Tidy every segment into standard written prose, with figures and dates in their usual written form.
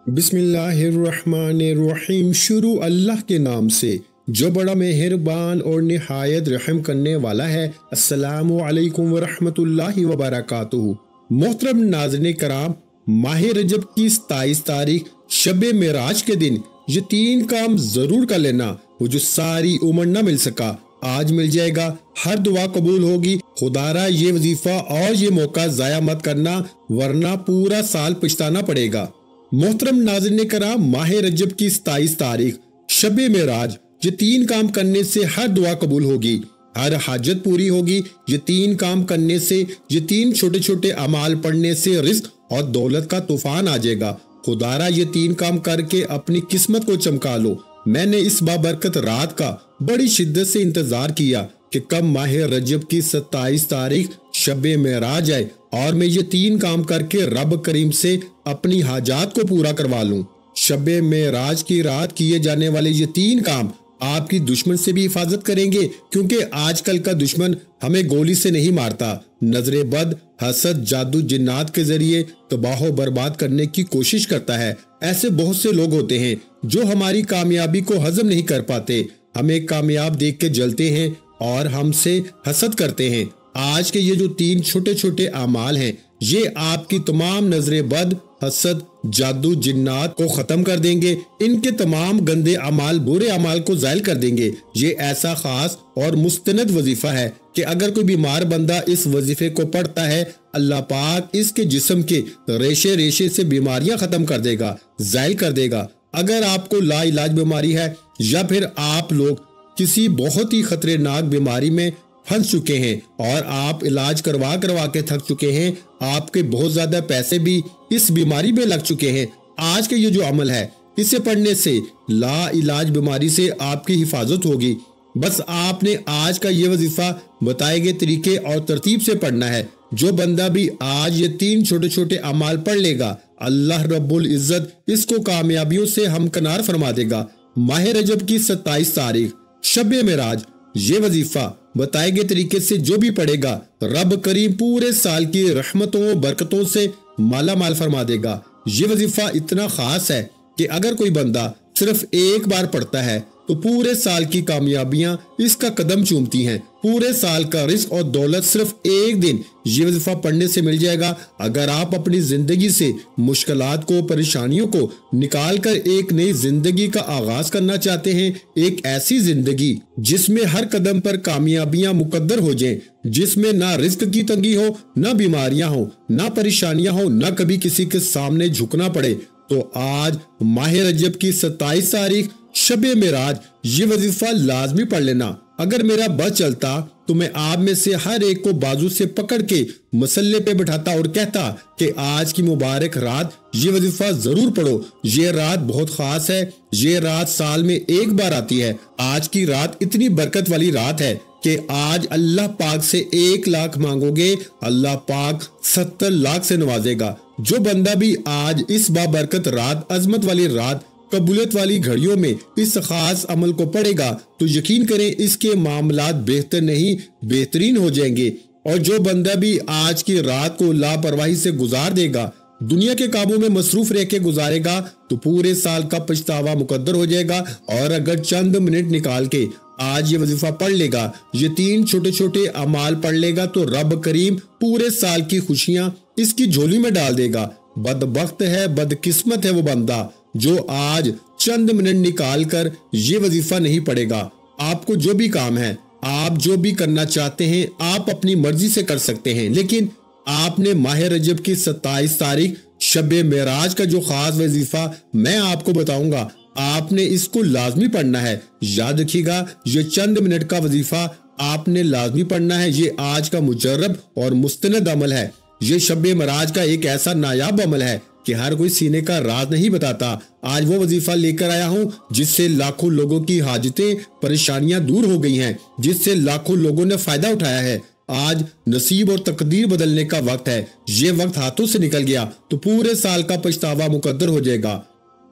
बिस्मिल्लाहिर्रहमानिर्रहीम। शुरू अल्लाह के नाम से जो बड़ा मेहरबान और निहायत रहम करने वाला है। अस्सलामु अलैकुम वरहमतुल्लाहि वबरकातुहू। मोहतरम नाज़रीन कराम, माह रजब की 27 तारीख शब मेराज के दिन ये 3 काम जरूर कर लेना। वो जो सारी उम्र न मिल सका आज मिल जाएगा। हर दुआ कबूल होगी। खुदारा ये वजीफा और ये मौका जाया मत करना, वरना पूरा साल पछताना पड़ेगा। मोहतरम नाज़रीन कराम, माह रजब की 27 तारीख शब मेराज, ये 3 काम करने से हर दुआ कबूल होगी, हर हाजत पूरी होगी। ये 3 काम करने से, ये 3 छोटे छोटे अमाल पढ़ने से रिज्क और दौलत का तूफान आ जाएगा। खुदारा ये 3 काम करके अपनी किस्मत को चमका लो। मैंने इस बाबरकत रात का बड़ी शिद्दत से इंतजार किया कि कब माह रजब की 27 तारीख शब मेराज आए और मैं ये 3 काम करके रब करीम से अपनी हाजात को पूरा करवा लूं। शब मेराज की रात किए जाने वाले ये 3 काम आपकी दुश्मन से भी हिफाजत करेंगे, क्योंकि आजकल का दुश्मन हमें गोली से नहीं मारता, नजरे बद, हसद, जादू, जिन्नात के जरिए तबाह बर्बाद करने की कोशिश करता है। ऐसे बहुत से लोग होते हैं जो हमारी कामयाबी को हजम नहीं कर पाते, हमें कामयाब देख के जलते हैं और हमसे हसद करते हैं। आज के ये जो 3 छोटे छोटे अमाल हैं, ये आपकी तमाम नजरे बद, हसद, जादू, जिन्नात को खत्म कर देंगे। इनके तमाम गंदे अमाल, बुरे अमाल को ज़ायल कर देंगे। ये ऐसा खास और मुस्तनद वजीफा है कि अगर कोई बीमार बंदा इस वजीफे को पढ़ता है, अल्लाह पाक इसके जिस्म के रेशे रेशे से बीमारियां खत्म कर देगा, ज़ायल कर देगा। अगर आपको ला इलाज बीमारी है या फिर आप लोग किसी बहुत ही खतरनाक बीमारी में फंस चुके हैं और आप इलाज करवा करवा के थक चुके हैं, आपके बहुत ज्यादा पैसे भी इस बीमारी में लग चुके हैं, आज के ये जो अमल है इसे पढ़ने से ला इलाज बीमारी से आपकी हिफाजत होगी। बस आपने आज का ये वजीफा बताए गए तरीके और तरतीब से पढ़ना है। जो बंदा भी आज ये 3 छोटे छोटे अमाल पढ़ लेगा, अल्लाह रब्बुल इज्जत इसको कामयाबियों से हमकनार फरमा देगा। माह रजब की 27 तारीख शब मेराज, ये वजीफा बताए गए तरीके से जो भी पढ़ेगा, रब करीम पूरे साल की रहमतों बरकतों से माला माल फरमा देगा। ये वजीफा इतना खास है कि अगर कोई बंदा सिर्फ एक बार पढ़ता है तो पूरे साल की कामयाबियां इसका कदम चूमती हैं। पूरे साल का रिस्क और दौलत सिर्फ एक दिन ये वजीफा पढ़ने से मिल जाएगा। अगर आप अपनी जिंदगी से मुश्किलात को, परेशानियों को निकाल कर एक नई जिंदगी का आगाज करना चाहते हैं, एक ऐसी जिंदगी जिसमें हर कदम पर कामयाबियां मुकद्दर हो जाएं, जिसमें ना रिस्क की तंगी हो, ना बीमारियां हो, ना परेशानियां हो, ना कभी किसी के सामने झुकना पड़े, तो आज माह रजब की 27 तारीख शब मेराज ये वजीफा लाजमी पढ़ लेना। अगर मेरा बस चलता तो मैं आप में से हर एक को बाजू से पकड़ के मसल्ले पे बिठाता और कहता कि आज की मुबारक रात ये वजीफा जरूर पढ़ो। ये रात बहुत खास है, ये रात साल में एक बार आती है। आज की रात इतनी बरकत वाली रात है कि आज अल्लाह पाक से 1 लाख मांगोगे, अल्लाह पाक 70 लाख से नवाजेगा। जो बंदा भी आज इस बाबरकत रात, अजमत वाली रात, कबूलियत वाली घड़ियों में इस खास अमल को पढ़ेगा तो यकीन करें इसके मामलात बेहतर नहीं बेहतरीन हो जाएंगे। और जो बंदा भी आज की रात को लापरवाही से गुजार देगा, दुनिया के कामों में मसरूफ रह के गुजारेगा, तो पूरे साल का पछतावा मुकद्दर हो जाएगा। और अगर चंद मिनट निकाल के आज ये वजीफा पढ़ लेगा, ये 3 छोटे छोटे अमाल पढ़ लेगा, तो रब करीम पूरे साल की खुशियां इसकी झोली में डाल देगा। बदबख्त है, बदकिस्मत है वो बंदा जो आज चंद मिनट निकाल कर ये वजीफा नहीं पढ़ेगा। आपको जो भी काम है, आप जो भी करना चाहते हैं, आप अपनी मर्जी से कर सकते हैं, लेकिन आपने माह रजब की 27 तारीख शब मेराज का जो खास वजीफा मैं आपको बताऊंगा, आपने इसको लाजमी पढ़ना है। याद रखिएगा, ये चंद मिनट का वजीफा आपने लाजमी पढ़ना है। ये आज का मुजर्रब और मुस्तनद अमल है। ये शब मेराज का एक ऐसा नायाब अमल है कि हर कोई सीने का राज नहीं बताता। आज वो वजीफा लेकर आया हूँ जिससे लाखों लोगों की हाजतें, परेशानियां दूर हो गई हैं, जिससे लाखों लोगों ने फायदा उठाया है। आज नसीब और तकदीर बदलने का वक्त है। ये वक्त हाथों से निकल गया तो पूरे साल का पछतावा मुकद्दर हो जाएगा।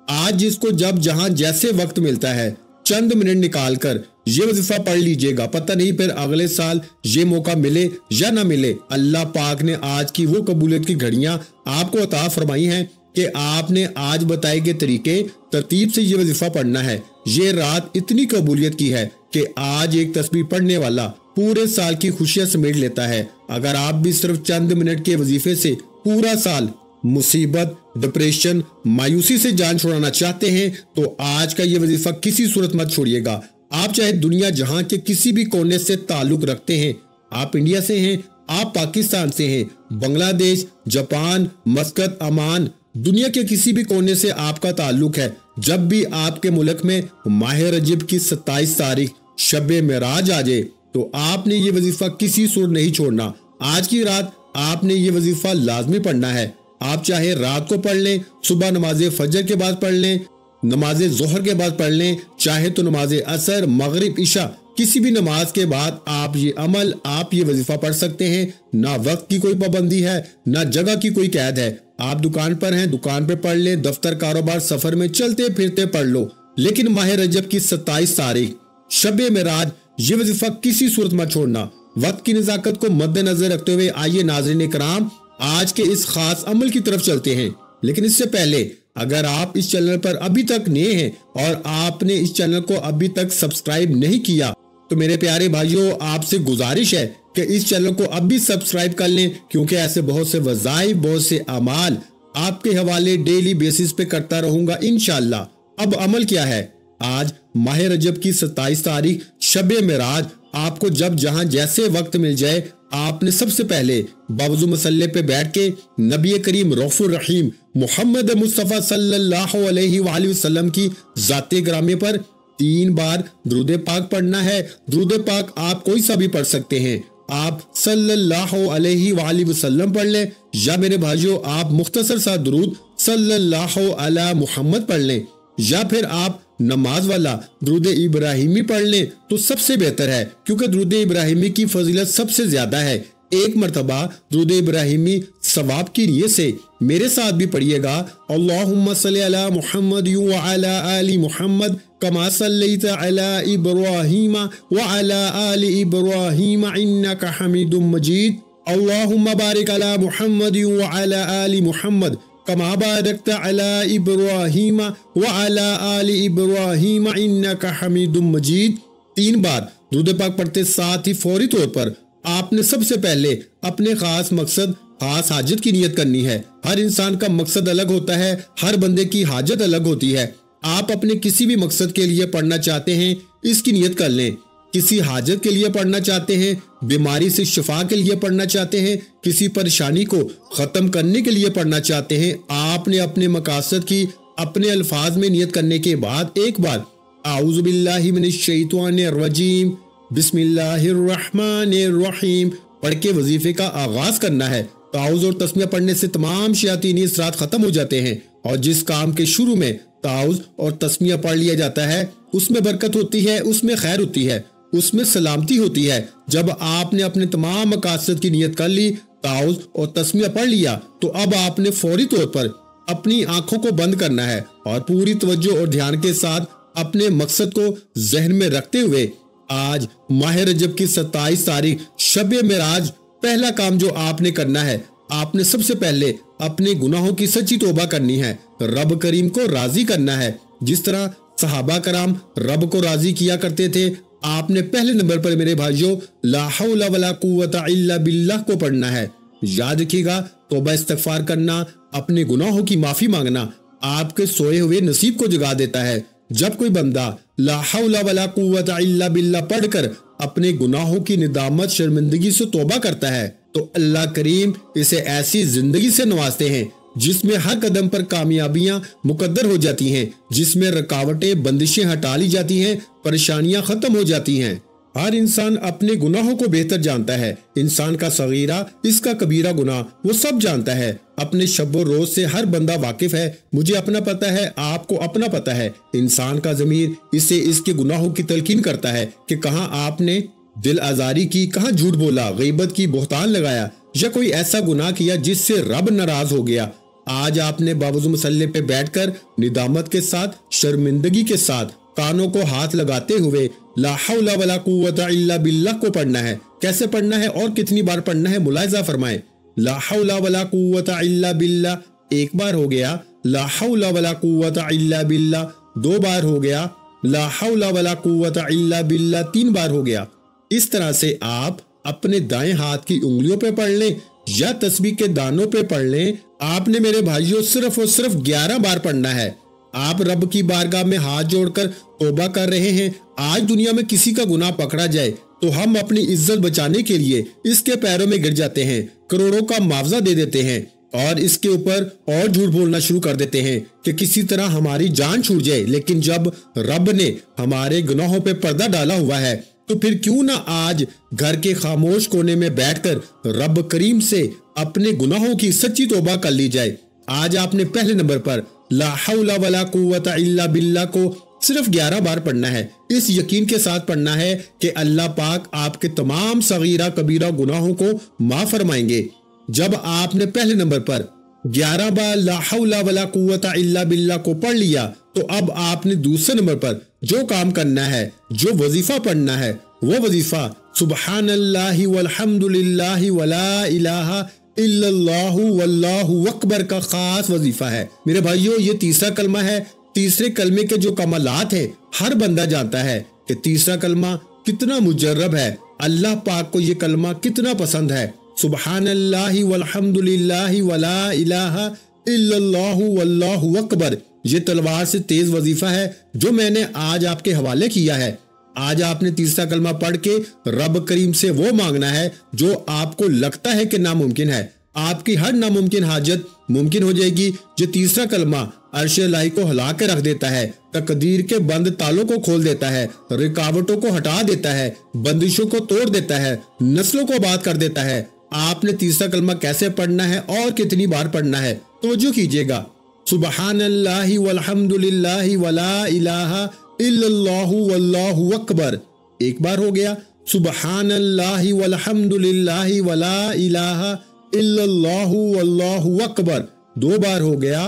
आज जिसको जब जहां जैसे वक्त मिलता है, चंद मिनट निकाल कर ये वजीफा पढ़ लीजिएगा। पता नहीं फिर अगले साल ये मौका मिले या ना मिले। अल्लाह पाक ने आज की वो कबूलियत की घड़ियां आपको अता फरमाई हैं کہ آپ نے آج بتائے گئے طریقے ترتیب سے یہ وظیفہ پڑھنا ہے۔ یہ رات اتنی قبولیت کی ہے کہ آج ایک تسبیح پڑھنے والا پورے سال کی خوشیاں سمیٹ لیتا ہے۔ اگر آپ بھی صرف چند منٹ کے وظیفے سے پورا سال مصیبت، ڈپریشن، مایوسی سے جان چھڑانا چاہتے ہیں تو آج کا یہ وظیفہ کسی صورت مت چھوڑیے گا۔ آپ چاہے دنیا جہاں کے کسی بھی کونے سے تعلق رکھتے ہیں، آپ انڈیا سے ہیں، آپ پاکستان سے ہیں، بنگلہ دیش، جاپان، مسقط، عمان، دنیا کے کسی بھی کونے سے آپ کا تعلق ہے، جب بھی آپ کے ملک میں ماہ رجب کی 27 تاریخ شب معراج آ جائے تو آپ نے یہ وظیفہ کسی صورت نہیں چھوڑنا۔ آج کی رات آپ نے یہ وظیفہ لازمی پڑھنا ہے۔ آپ چاہے رات کو پڑھ لیں، صبح نماز فجر کے بعد پڑھ لیں، نماز ظہر کے بعد پڑھ لیں، چاہے تو نماز عصر، مغرب، عشاء، کسی بھی نماز کے بعد آپ یہ وظیفہ پڑھ سکتے ہیں۔ نہ وقت کی کوئی پابندی ہے، نہ جگہ کی کوئی قید ہے۔ آپ دکان پر ہیں، دکان پہ پڑھ لیں، دفتر، کاروبار، سفر میں چلتے پھرتے پڑھ لو، لیکن ماہ رجب کی 27 تاریخ شب معراج یہ وظیفہ کسی صورت میں چھوڑنا۔ وقت کی نزاکت کو مد نظر رکھتے ہوئے آئیے ناظرین کرام آج کے اس خاص عمل کی طرف چلتے ہیں، لیکن اس سے پہلے اگر آپ اس چینل پر ابھی تک نئے ہیں اور آپ نے اس چینل کو ابھی تک سبسکرائب نہیں کیا تو میرے پیارے بھائیوں آپ سے گزارش ہے کہ اس چینل کو اب بھی سبسکرائب کر لیں، کیونکہ ایسے بہت سے وظائف، بہت سے اعمال آپ کے حوالے ڈیلی بیسس پہ کرتا رہوں گا انشاءاللہ۔ اب عمل کیا ہے؟ آج ماہ رجب کی 27 تاریخ شب معراج آپ کو جب جہاں جیسے وقت مل جائے آپ نے سب سے پہلے باوضو مصلی پہ بیٹھ کے نبی کریم رؤوف الرحیم محمد مصطفیٰ صلی اللہ علیہ وآلہ وسلم کی ذات گرامی پر 3 بار درود پاک پڑھنا ہے۔ درود پاک آپ کوئی سا بھی پڑھ سکتے ہیں، آپ صلی اللہ علیہ وآلہ وسلم پڑھ لیں، یا میرے بھائیوں آپ مختصر سا درود صلی اللہ علی محمد پڑھ لیں، یا پھر آپ نماز والا درود ابراہیمی پڑھ لیں تو سب سے بہتر ہے، کیونکہ درود ابراہیمی کی فضیلت سب سے زیادہ ہے۔ ایک مرتبہ درود ابراہیمی ثواب کی نیت سے میرے ساتھ بھی پڑھیے گا، اللہم صلی علی محمد وعلی آل محمد کما صلیت علی ابراہیم وعلی آل ابراہیم انک حمید مجید، اللہم بارک علی محمد وعلی آل محمد کما بارکت علی ابراہیم وعلی آل ابراہیم انک حمید مجید۔ 3 بار درود پاک پڑھتے ساتھ ہی فوری طور پر آپ نے سب سے پہلے اپنے خاص مقصد، خاص حاجت کی نیت کرنی ہے۔ ہر انسان کا مقصد الگ ہوتا ہے، ہر بندے کی حاجت الگ ہوتی ہے۔ آپ اپنے کسی بھی مقصد کے لیے پڑھنا چاہتے ہیں اس کی نیت کر لیں۔ کسی حاجت کے لیے پڑھنا چاہتے ہیں، بیماری سے شفا کے لیے پڑھنا چاہتے ہیں، کسی پریشانی کو ختم کرنے کے لیے پڑھنا چاہتے ہیں، آپ نے اپنے مقاصد کی اپنے الفاظ میں نیت کرنے کے بعد ایک بار اعوذ باللہ من الشیطان الرجیم بسم اللہ الرحمن الرحیم پڑھ کے وظیفے کا آغاز کرنا ہے۔ تعوذ اور تسمیہ پڑھنے سے تمام شیاطینی اثرات ختم ہو جاتے ہیں، اور جس کام کے شروع میں تعوذ اور تسمیہ پڑھ لیا جاتا ہے اس میں برکت ہوتی ہے، اس میں خیر ہوتی ہے، اس میں سلامتی ہوتی ہے۔ جب آپ نے اپنے تمام مقاصد کی نیت کر لی، تعوذ اور تسمیہ پڑھ لیا، تو اب آپ نے فوری طور پر اپنی آنکھوں کو بند کرنا ہے اور پوری توجہ اور دھیان کے ساتھ اپنے مقصد کو ذہن میں رکھتے ہوئے آج ماہ رجب کی 27 تاریخ شب معراج پہلا کام جو آپ نے کرنا ہے، آپ نے سب سے پہلے اپنے گناہوں کی سچی توبہ کرنی ہے، رب کریم کو راضی کرنا ہے۔ جس طرح صحابہ کرام رب کو راضی کیا کرتے تھے، آپ نے پہلے نمبر پر میرے بھائیوں لا حول ولا قوت الا باللہ کو پڑھنا ہے۔ یاد رکھیے گا توبہ استغفار کرنا، اپنے گناہوں کی معافی مانگنا آپ کے سوئے ہوئے نصیب کو جگا دیتا ہے۔ جب کوئی بندہ لا حول ولا قوت الا باللہ پڑھ کر اپنے گناہوں کی ندامت، شرمندگی سے توبہ کرتا ہے تو اللہ کریم اسے ایسی زندگی سے نوازتے ہیں جس میں ہر قدم پر کامیابیاں مقدر ہو جاتی ہیں، جس میں رکاوٹیں، بندشیں ہٹا لی جاتی ہیں، پریشانیاں ختم ہو جاتی ہیں۔ ہر انسان اپنے گناہوں کو بہتر جانتا ہے، انسان کا صغیرہ، اس کا کبیرہ گناہ وہ سب جانتا ہے۔ اپنے شب و روز سے ہر بندہ واقف ہے، مجھے اپنا پتہ ہے، آپ کو اپنا پتہ ہے۔ انسان کا ضمیر اسے اس کے گناہوں کی تلقین کرتا ہے کہ کہاں آپ نے دل آزاری کی، کہاں جھوٹ بولا، غیبت کی، بہتان لگایا، یا کوئی ایسا گناہ کیا جس سے رب ناراض ہو گیا۔ آج آپ نے باوضو مصلی پہ بیٹھ کر ندامت کے ساتھ، شرمندگی کے ساتھ، کانوں کو ہاتھ لگاتے ہوئے لا حول ولا قوت الا باللہ کو پڑھنا ہے۔ کیسے پڑھنا ہے اور کتنی بار پڑھنا ہے ملاحظہ فرمائیں۔ لا حول ولا قوت الا باللہ एक बार हो गया ला हौला वला कुव्वता इल्ला बिल्ला, 2 बार हो गया ला हौला वला कुव्वता इल्ला बिल्ला, 3 बार हो गया। इस तरह से आप अपने दाएं हाथ की उंगलियों पे पढ़ लें या तस्बीह के दानों पे पढ़ लें। आपने मेरे भाइयों सिर्फ और सिर्फ 11 बार पढ़ना है। आप रब की बारगाह में हाथ जोड़कर तौबा कर रहे हैं। आज दुनिया में किसी का गुनाह पकड़ा जाए तो हम अपनी इज्जत बचाने के लिए इसके पैरों में गिर जाते हैं, करोड़ों का मुआवजा दे देते हैं और इसके ऊपर और झूठ बोलना शुरू कर देते हैं कि किसी तरह हमारी जान छूट जाए। लेकिन जब रब ने हमारे गुनाहों पे पर्दा डाला हुआ है तो फिर क्यों ना आज घर के खामोश कोने में बैठकर रब करीम से अपने गुनाहों की सच्ची तौबा कर ली जाए। आज आपने पहले नंबर पर ला हौला वला कुव्वता इल्ला बिल्ला को सिर्फ 11 बार पढ़ना है। इस यकीन के साथ पढ़ना है कि अल्लाह पाक आपके तमाम सगीरा कबीरा गुनाहों को माफ फरमाएंगे। जब आपने पहले नंबर पर 11 बार ला हौला वला कुव्वता इल्ला बिल्ला को पढ़ लिया तो अब आपने दूसरे नंबर पर जो काम करना है, जो वजीफा पढ़ना है, वो वजीफा सुबहानल्लाहि वल्हम्दुलिल्लाहि वला इलाहा इल्लल्लाहु वल्लाहु अकबर का खास वजीफा है। मेरे भाइयों, ये तीसरा कलमा है। तीसरे कलमे के जो कमालात है हर बंदा जानता है कि तीसरा कलमा कितना मुजर्रब है। अल्लाह पाक को ये कलमा कितना पसंद है। सुबहानल्लाहि वल्हम्दुलिल्लाहि वला इलाहा इल्लल्लाहु वल्लाहु अकबर, ये तलवार से तेज वजीफा है जो मैंने आज आपके हवाले किया है। आज आपने तीसरा कलमा पढ़ के रब करीम से वो मांगना है जो आपको लगता है कि नामुमकिन है। आपकी हर नामुमकिन हाजत मुमकिन हो जाएगी। जो तीसरा कलमा अर्श इलाही को हिला के रख देता है, तकदीर के बंद तालों को खोल देता है, रुकावटों को हटा देता है, बंदिशों को तोड़ देता है, नस्लों को आबाद कर देता है। आपने तीसरा कलमा कैसे पढ़ना है और कितनी बार पढ़ना है, तवज्जो कीजिएगा। सुबहानल्लाहि वल्हम्दुलिल्लाहि वला इलाहा इल्लल्लाहु वल्लाहु अकबर, 1 बार हो गया। सुबहानल्लाहि वल्हम्दुलिल्लाहि वला इलाहा इल्लल्लाहु वल्लाहु अकबर, 2 बार हो गया।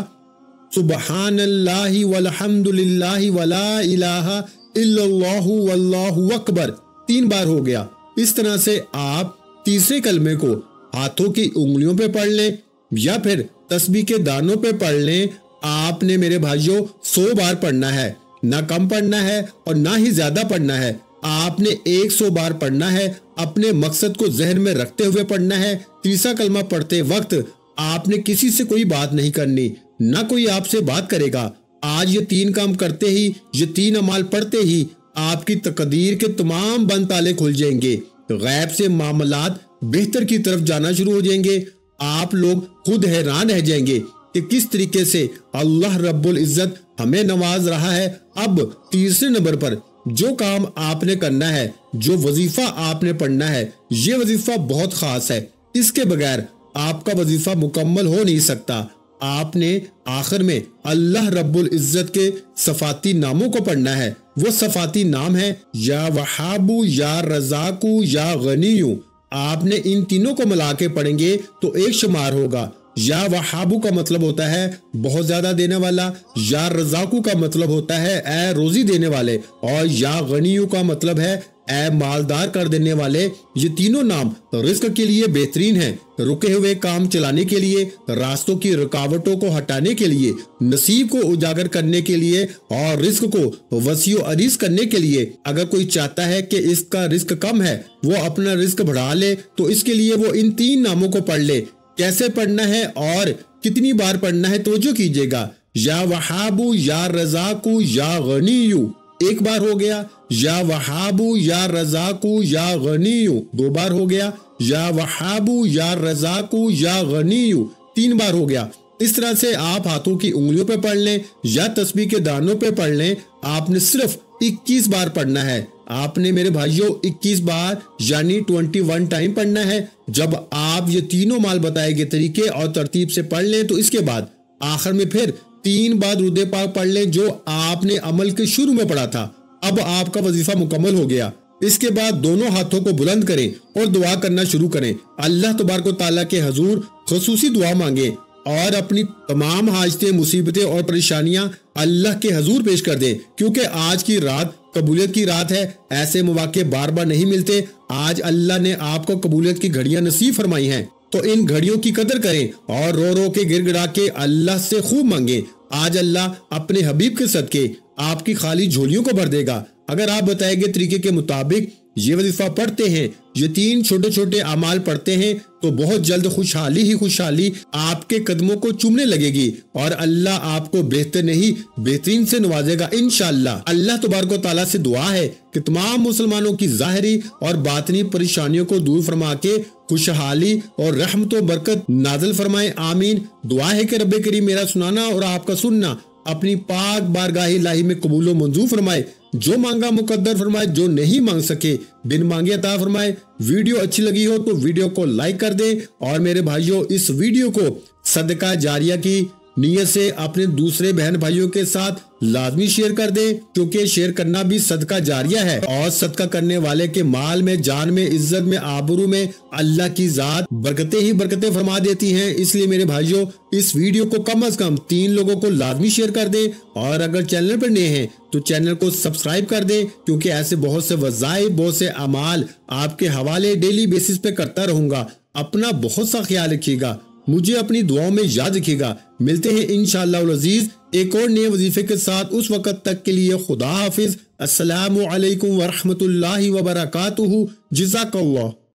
सुबहानल्लाहि वल्हम्दुलिल्लाहि वला इलाहा इल्लल्लाहु वल्लाहु अकबर, 3 बार हो गया। इस तरह से आप तीसरे कलमे को हाथों की उंगलियों पे पढ़ लें या फिर तस्बीह के दानों पे पढ़ लें। आपने मेरे भाइयों 100 बार पढ़ना है, ना कम पढ़ना है और ना ही ज्यादा पढ़ना है। आपने 100 बार पढ़ना है, अपने मकसद को जहन में रखते हुए पढ़ना है। तीसरा कलमा पढ़ते वक्त आपने किसी से कोई बात नहीं करनी, ना कोई आपसे बात करेगा। आज ये 3 काम करते ही, ये 3 अमाल पढ़ते ही आपकी तकदीर के तमाम बंद ताले खुल जाएंगे। गैब से मामलात बेहतर की तरफ जाना शुरू हो जाएंगे। आप लोग खुद हैरान रह जाएंगे कि किस तरीके से अल्लाह रब्बुल इज्जत हमें नवाज रहा है। अब तीसरे नंबर पर जो काम आपने करना है, जो वजीफा आपने पढ़ना है, ये वजीफा बहुत खास है। इसके बगैर आपका वजीफा मुकम्मल हो नहीं सकता। आपने आखिर में अल्लाह रब्बुल इज्जत के सफाती नामों को पढ़ना है। वो सफाती नाम है या वहाबू, या रज़ाकू, या गनीयू। आपने इन तीनों को मिला के पढ़ेंगे तो एक शुमार होगा। या वहाबू का मतलब होता है बहुत ज्यादा देने वाला, या रज़ाकू का मतलब होता है ए रोजी देने वाले, और या गनीयू का मतलब है ए मालदार कर देने वाले। ये तीनों नाम रिस्क के लिए बेहतरीन हैं, रुके हुए काम चलाने के लिए, रास्तों की रुकावटों को हटाने के लिए, नसीब को उजागर करने के लिए और रिस्क को वसीओ अरीज करने के लिए। अगर कोई चाहता है कि इसका रिस्क कम है, वो अपना रिस्क बढ़ा ले, तो इसके लिए वो इन 3 नामों को पढ़ ले। कैसे पढ़ना है और कितनी बार पढ़ना है, तवज्जो कीजिएगा। या वहाबू, या रज़ाकू, या गनीयू, 1 बार हो गया। या वहाबू, या रज़ाकू, या गनीयू, 2 बार हो गया। या वहाबू, या रज़ाकू, या गनीयू, 3 बार हो गया। इस तरह से आप हाथों की उंगलियों पे पढ़ लें या तस्बीह के दानों पे पढ़ लें। आपने सिर्फ 21 बार पढ़ना है। आपने मेरे भाइयों 21 बार यानी 21 टाइम पढ़ना है। जब आप ये तीनों माल बताए गए तरीके और तरतीब से पढ़ लें तो इसके बाद आखिर में फिर 3 बार दुरूद पाक पढ़ लें जो आपने अमल के शुरू में पढ़ा था। अब आपका वजीफा मुकम्मल हो गया। इसके बाद दोनों हाथों को बुलंद करें और दुआ करना शुरू करें। अल्लाह तबारक व तआला के हुजूर खुसूसी दुआ मांगे और अपनी तमाम हाजतें, मुसीबतें और परेशानियां अल्लाह के हुजूर पेश कर दें, क्योंकि आज की रात कबूलियत की रात है। ऐसे मौके बार बार नहीं मिलते। आज अल्लाह ने आपको कबूलियत की घड़ियां नसीब फरमाई हैं। تو ان گھڑیوں کی قدر کریں اور رو رو کے گر گڑا کے اللہ سے خوب مانگیں۔ آج اللہ اپنے حبیب کے صدقے آپ کی خالی جھولیوں کو بھر دے گا۔ اگر آپ بتائے گئے طریقے کے مطابق یہ وظیفہ پڑھتے ہیں، یہ 3 چھوٹے چھوٹے اعمال پڑھتے ہیں، تو بہت جلد خوشحالی ہی خوشحالی آپ کے قدموں کو چومنے لگے گی اور اللہ آپ کو بہتر نہیں بہترین سے نوازے گا انشاءاللہ۔ اللہ تبارک و تعالیٰ سے دعا ہے کہ تمام مسلمانوں کی ظاہری اور باطنی پریشانیوں کو دور فرما کے خوشحالی اور رحمت و برکت نازل فرمائے، آمین۔ دعا ہے کہ رب کریم میرا سنانا اور آپ کا سننا اپنی پاک بارگاہ الہی میں قبول و منظور فرمائے، جو مانگا مقدر فرمائے، جو نہیں مانگ سکے بن مانگے عطا فرمائے۔ ویڈیو اچھی لگی ہو تو ویڈیو کو لائک کر دیں، اور میرے بھائیوں اس ویڈیو کو صدقہ جاریہ کی نیت سے اپنے دوسرے بہن بھائیوں کے ساتھ لازمی شیئر کر دیں، کیونکہ شیئر کرنا بھی صدقہ جاریہ ہے، اور صدقہ کرنے والے کے مال میں، جان میں، عزت میں، آبرو میں اللہ کی ذات برکتیں ہی برکتیں فرما دیتی ہیں۔ اس لیے میرے بھائیوں اس ویڈیو کو کم از کم 3 لوگوں کو لازمی شیئر کر دیں، اور اگر چینل پر نئے ہیں تو چینل کو سبسکرائب کر دیں، کیونکہ ایسے بہت سے وظائف، بہت سے اعمال آپ کے حوالے ڈیلی بیسس پہ کرتا رہوں گا۔ اپنا بہت سا خیال رکھیے گا، مجھے اپنی دعاؤں میں یاد رکھیے گا۔ ملتے ہیں انشاءاللہ العزیز ایک اور نئے وظیفے کے ساتھ، اس وقت تک کے لیے خدا حافظ۔ السلام علیکم ورحمۃ اللہ وبرکاتہ۔ جزاک اللہ۔